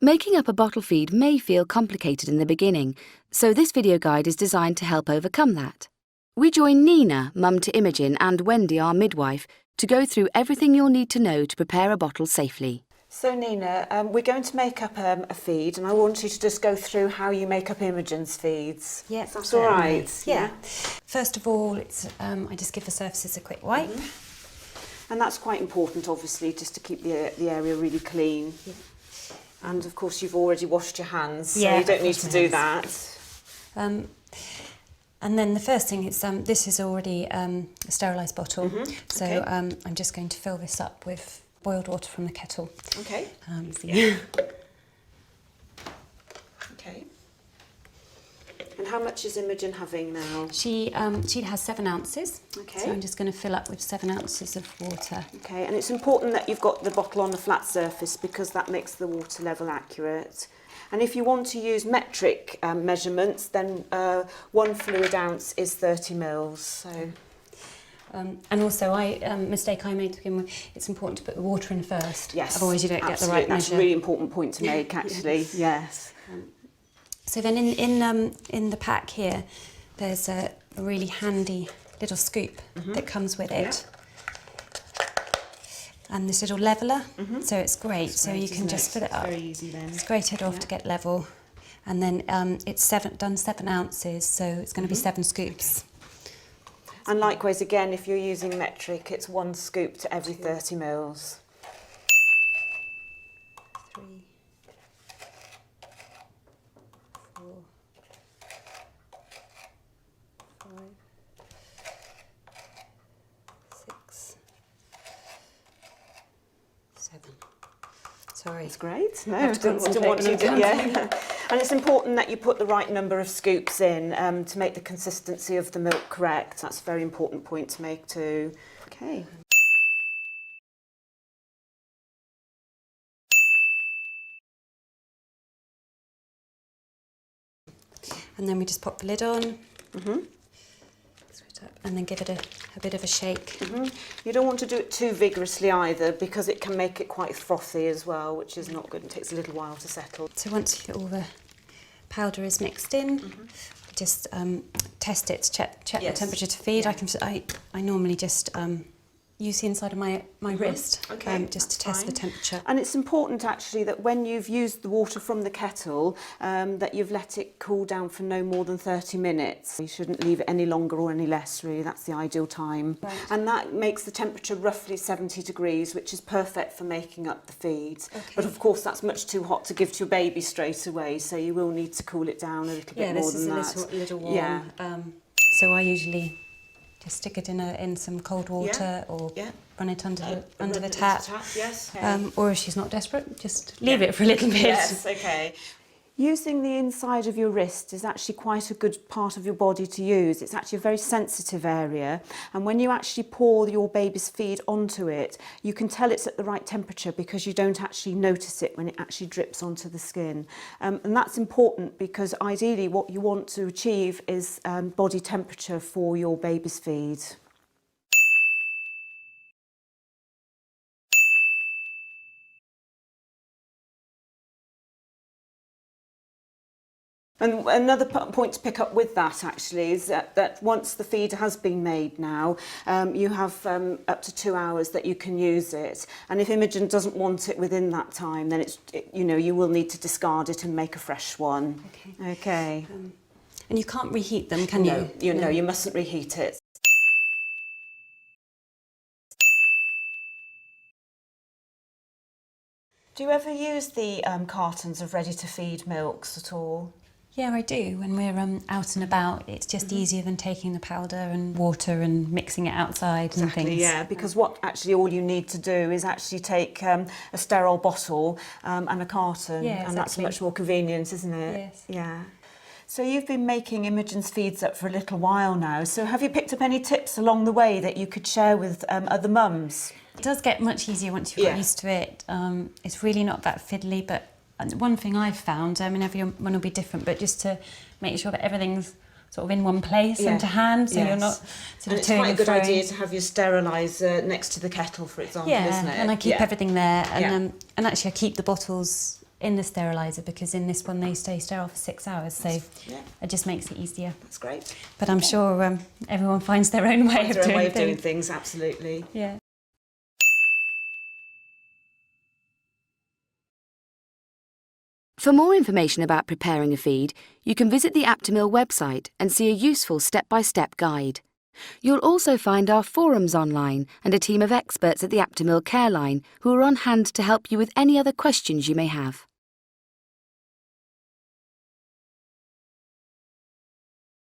Making up a bottle feed may feel complicated in the beginning, so this video guide is designed to help overcome that. We join Nina, mum to Imogen, and Wendy, our midwife, to go through everything you'll need to know to prepare a bottle safely. So Nina, we're going to make up a feed, and I want you to just go through how you make up Imogen's feeds. Yes, that's all right. Yeah. First of all, I just give the surfaces a quick wipe. And that's quite important, obviously, just to keep the area really clean. Yeah. And of course, you've already washed your hands, so you don't need to do that. And then the first thing is, this is already a sterilised bottle, so okay. I'm just going to fill this up with boiled water from the kettle. Okay. Yeah. Okay. And how much is Imogen having now? She has 7 ounces. Okay. So I'm just going to fill up with 7 ounces of water. Okay, and it's important that you've got the bottle on a flat surface because that makes the water level accurate. And if you want to use metric measurements, then 1 fluid ounce is 30 mils. So. And also, mistake I made to begin with, it's important to put the water in first. Yes, otherwise you don't get the right measure. That's a really important point to make, actually. Yes. So then in the pack here, there's a really handy little scoop that comes with it. And this little leveller, so it's great. So you can just fill it up. Very easy then. Scrape it off to get level. And then it's done 7 ounces, so it's going to be 7 scoops. And likewise, again, if you're using metric, it's 1 scoop to every 30 mils. 3, 4, 5, 6, 7. Sorry. That's great. No, I didn't want you to. Yeah. And it's important that you put the right number of scoops in to make the consistency of the milk correct. That's a very important point to make too. Okay. And then we just pop the lid on. And then give it a bit of a shake. You don't want to do it too vigorously either because it can make it quite frothy as well, which is not good and takes a little while to settle. So once all the powder is mixed in, just test it, check the temperature to feed. Yeah. I normally just use the inside of my wrist just to test the temperature. And it's important actually that when you've used the water from the kettle that you've let it cool down for no more than 30 minutes. You shouldn't leave it any longer or any less really, that's the ideal time. Right. And that makes the temperature roughly 70 degrees, which is perfect for making up the feeds. Okay. But of course that's much too hot to give to your baby straight away, so you will need to cool it down a little bit more than that. Yeah, this is a little warm. Yeah. So I usually just stick it in some cold water or run it under the tap. Yes. Or if she's not desperate, just leave it for a little bit. Yes, okay. Using the inside of your wrist is actually quite a good part of your body to use. It's actually a very sensitive area, and when you actually pour your baby's feed onto it, you can tell it's at the right temperature because you don't actually notice it when it actually drips onto the skin. And that's important because ideally what you want to achieve is body temperature for your baby's feed. And another point to pick up with that actually is that once the feed has been made now, you have up to 2 hours that you can use it. And if Imogen doesn't want it within that time, then you will need to discard it and make a fresh one. Okay. And you can't reheat them, can you? No, you mustn't reheat it. Do you ever use the cartons of ready-to-feed milks at all? Yeah, I do. When we're out and about, it's just easier than taking the powder and water and mixing it outside and things. Yeah, because what actually all you need to do is actually take a sterile bottle and a carton, and that's much more convenient, isn't it? Yes. Yeah. So you've been making Imogen's feeds up for a little while now. So have you picked up any tips along the way that you could share with other mums? It does get much easier once you've got used to it. It's really not that fiddly, but one thing I've found, everyone will be different, but just to make sure that everything's sort of in one place and to hand, so you're not sort of to and fro. It's quite a good idea to have your steriliser next to the kettle, for example, isn't it? And I keep everything there, and actually I keep the bottles in the steriliser, because in this one they stay sterile for 6 hours, so it just makes it easier. That's great. But I'm sure everyone finds their own way of doing things. Absolutely. Yeah. For more information about preparing a feed, you can visit the Aptamil website and see a useful step-by-step guide. You'll also find our forums online and a team of experts at the Aptamil Care Line who are on hand to help you with any other questions you may have.